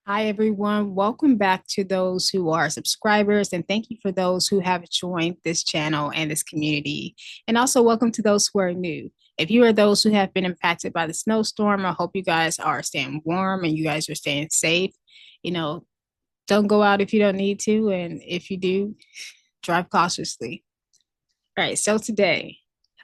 Hi, everyone. Welcome back to those who are subscribers, and thank you for those who have joined this channel and this community. And also, welcome to those who are new. If you are those who have been impacted by the snowstorm, I hope you guys are staying warm and you guys are staying safe. You know, don't go out if you don't need to. And if you do, drive cautiously. All right. So today,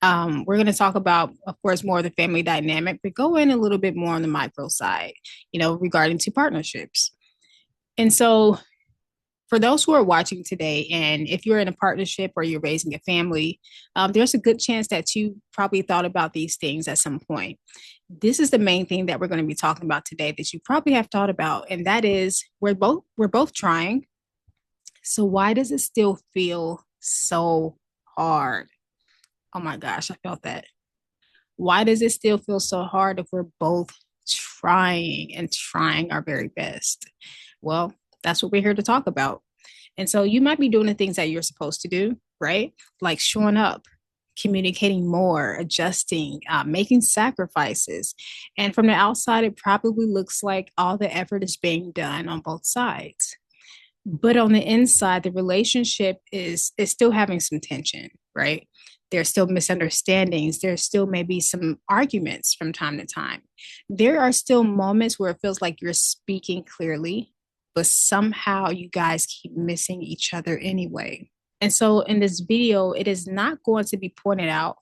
we're going to talk about, of course, more of the family dynamic, but go in a little bit more on the micro side, regarding to partnerships. And so, for those who are watching today, and if you're in a partnership or you're raising a family, there's a good chance that you probably thought about these things at some point. This is the main thing that we're going to be talking about today that you probably have thought about, and that is we're both trying. So why does it still feel so hard? Oh my gosh, I felt that. Why does it still feel so hard if we're both trying and trying our very best? Well, that's what we're here to talk about. And so you might be doing the things that you're supposed to do, right? Like showing up, communicating more, adjusting, making sacrifices. And from the outside, it probably looks like all the effort is being done on both sides. But on the inside, the relationship is still having some tension, right? There's still misunderstandings. There's still maybe some arguments from time to time. There are still moments where it feels like you're speaking clearly, but somehow you guys keep missing each other anyway. And so in this video, it is not going to be pointed out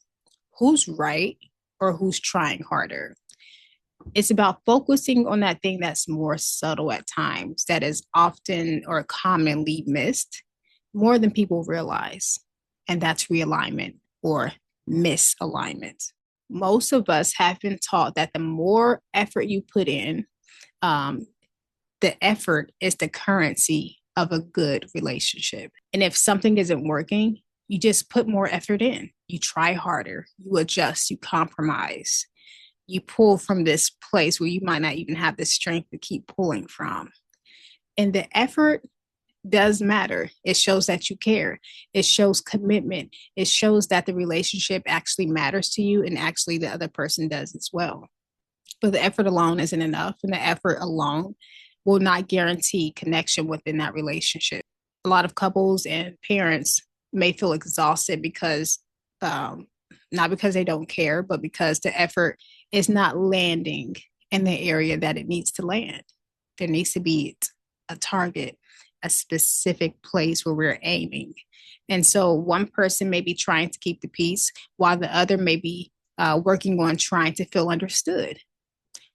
who's right or who's trying harder. It's about focusing on that thing that's more subtle at times, that is often or commonly missed more than people realize. And that's realignment or misalignment. Most of us have been taught that the more effort you put in, um, the effort is the currency of a good relationship. And if something isn't working, you just put more effort in. You try harder, you adjust, you compromise, you pull from this place where you might not even have the strength to keep pulling from. And the effort does matter. It shows that you care. It shows commitment. It shows that the relationship actually matters to you and actually the other person does as well. But the effort alone isn't enough, and the effort alone will not guarantee connection within that relationship. A lot of couples and parents may feel exhausted because, not because they don't care, but because the effort is not landing in the area that it needs to land. There needs to be a target, a specific place where we're aiming. And so one person may be trying to keep the peace while the other may be working on trying to feel understood.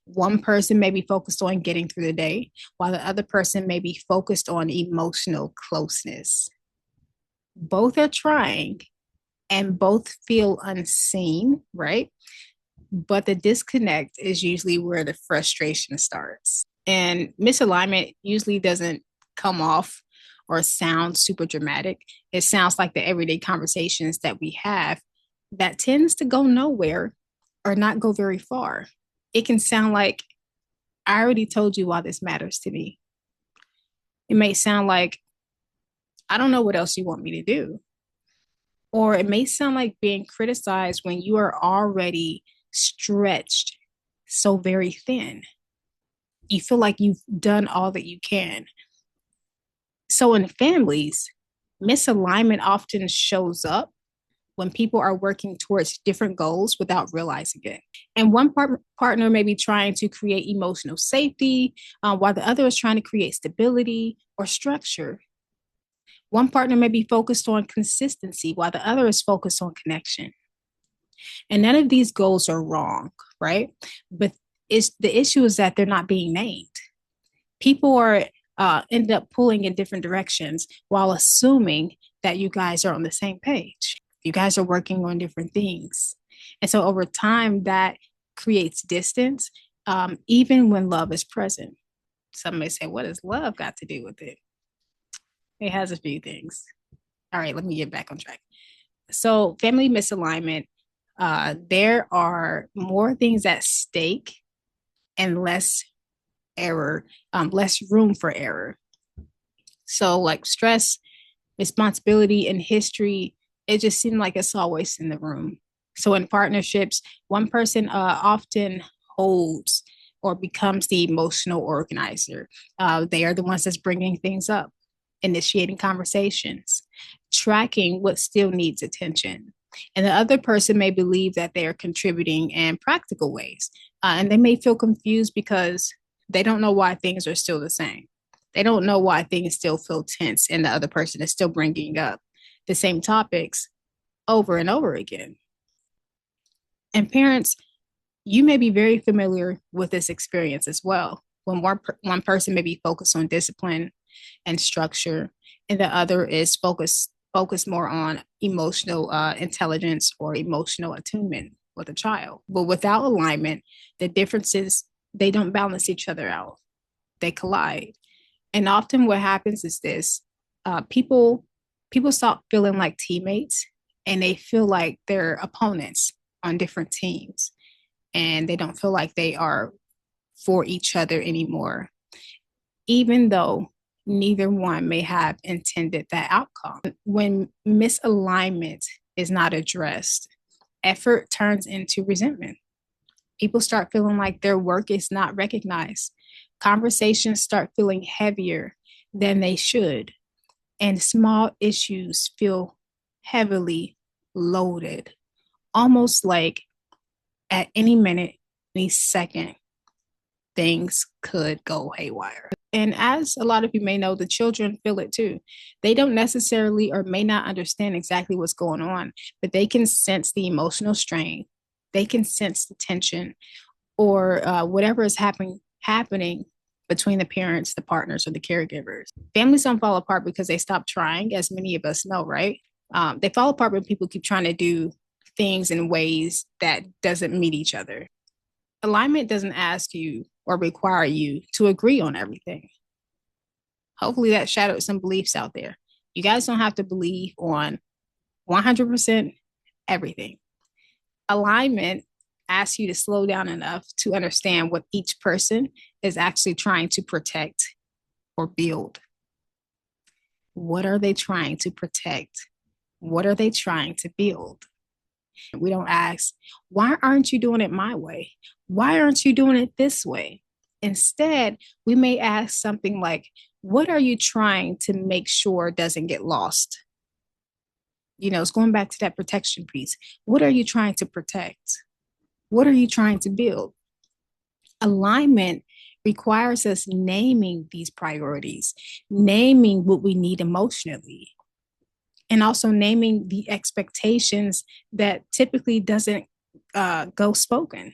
One person may be focused on getting through the day, while the other person may be focused on emotional closeness. Both are trying and both feel unseen, right? But the disconnect is usually where the frustration starts. And misalignment usually doesn't come off or sound super dramatic. It sounds like the everyday conversations that we have that tends to go nowhere or not go very far. It can sound like, I already told you why this matters to me. It may sound like, I don't know what else you want me to do. Or it may sound like being criticized when you are already stretched so very thin. You feel like you've done all that you can. So in families, misalignment often shows up when people are working towards different goals without realizing it. And one partner may be trying to create emotional safety, while the other is trying to create stability or structure. One partner may be focused on consistency, while the other is focused on connection. And none of these goals are wrong, right? But the issue is that they're not being named. People are end up pulling in different directions while assuming that you guys are on the same page. You guys are working on different things. And so over time, that creates distance, even when love is present. Some may say, what has love got to do with it? It has a few things. All right, let me get back on track. So, family misalignment, there are more things at stake and less error, less room for error. So, like stress, responsibility, and history, it just seemed like it's always in the room. So, in partnerships, one person often holds or becomes the emotional organizer. They are the ones that's bringing things up, initiating conversations, tracking what still needs attention. And the other person may believe that they are contributing in practical ways. And they may feel confused because they don't know why things are still the same. They don't know why things still feel tense and the other person is still bringing up the same topics over and over again. And parents, you may be very familiar with this experience as well. When one person may be focused on discipline and structure, and the other is focused more on emotional intelligence or emotional attunement with a child. But without alignment, the differences, they don't balance each other out. They collide. And often what happens is this, people stop feeling like teammates and they feel like they're opponents on different teams. And they don't feel like they are for each other anymore, even though neither one may have intended that outcome. When misalignment is not addressed, effort turns into resentment. People start feeling like their work is not recognized. Conversations start feeling heavier than they should, and small issues feel heavily loaded, almost like at any minute, any second, things could go haywire. And as a lot of you may know, the children feel it too. They don't necessarily or may not understand exactly what's going on, but they can sense the emotional strain. They can sense the tension or whatever is happening between the parents, the partners, or the caregivers. Families don't fall apart because they stop trying, as many of us know, right? They fall apart when people keep trying to do things in ways that doesn't meet each other. Alignment doesn't ask you or require you to agree on everything. Hopefully that shadowed some beliefs out there. You guys don't have to believe on 100% everything. Alignment asks you to slow down enough to understand what each person is actually trying to protect or build. What are they trying to protect? What are they trying to build? We don't ask, why aren't you doing it my way? Why aren't you doing it this way? Instead, we may ask something like, what are you trying to make sure doesn't get lost? You know, it's going back to that protection piece. What are you trying to protect? What are you trying to build? Alignment requires us naming these priorities, naming what we need emotionally, and also naming the expectations that typically doesn't go spoken.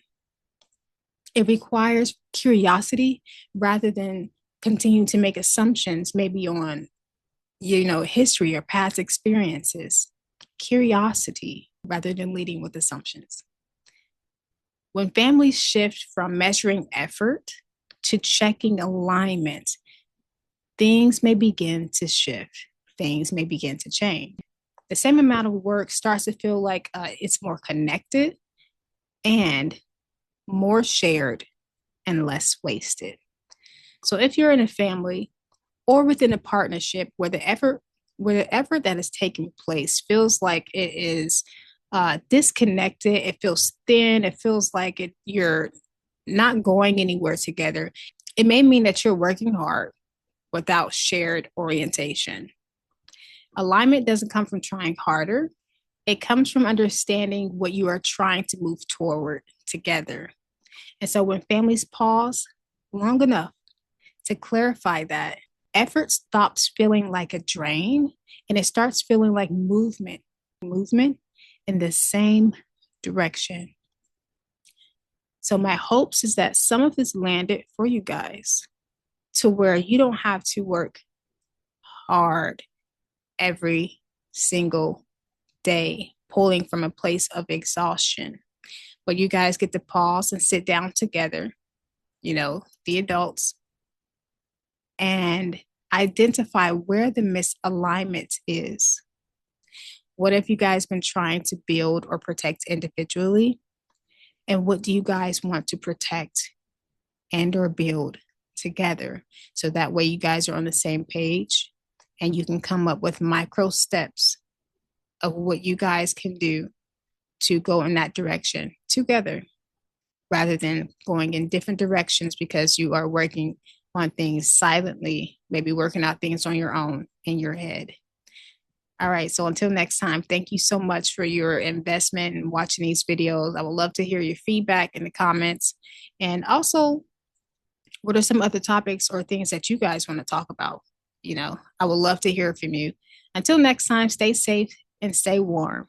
It requires curiosity rather than continuing to make assumptions, maybe on, history or past experiences. Curiosity rather than leading with assumptions. When families shift from measuring effort to checking alignment, things may begin to shift. Things may begin to change. The same amount of work starts to feel like it's more connected and more shared and less wasted. So if you're in a family or within a partnership where the effort that is taking place feels like it is disconnected, it feels thin, it feels like you're not going anywhere together, it may mean that you're working hard without shared orientation. Alignment doesn't come from trying harder. It comes from understanding what you are trying to move toward together. And so when families pause long enough to clarify that, effort stops feeling like a drain and it starts feeling like movement in the same direction. So my hopes is that some of this landed for you guys to where you don't have to work hard every single day, pulling from a place of exhaustion. But you guys get to pause and sit down together, the adults, and identify where the misalignment is. What have you guys been trying to build or protect individually? And what do you guys want to protect and or build together? So that way you guys are on the same page and you can come up with micro steps of what you guys can do to go in that direction together. rather than going in different directions because you are working on things silently, maybe working out things on your own in your head. All right. So until next time, thank you so much for your investment in watching these videos. I would love to hear your feedback in the comments. And also, what are some other topics or things that you guys want to talk about? I would love to hear from you. Until next time, stay safe and stay warm.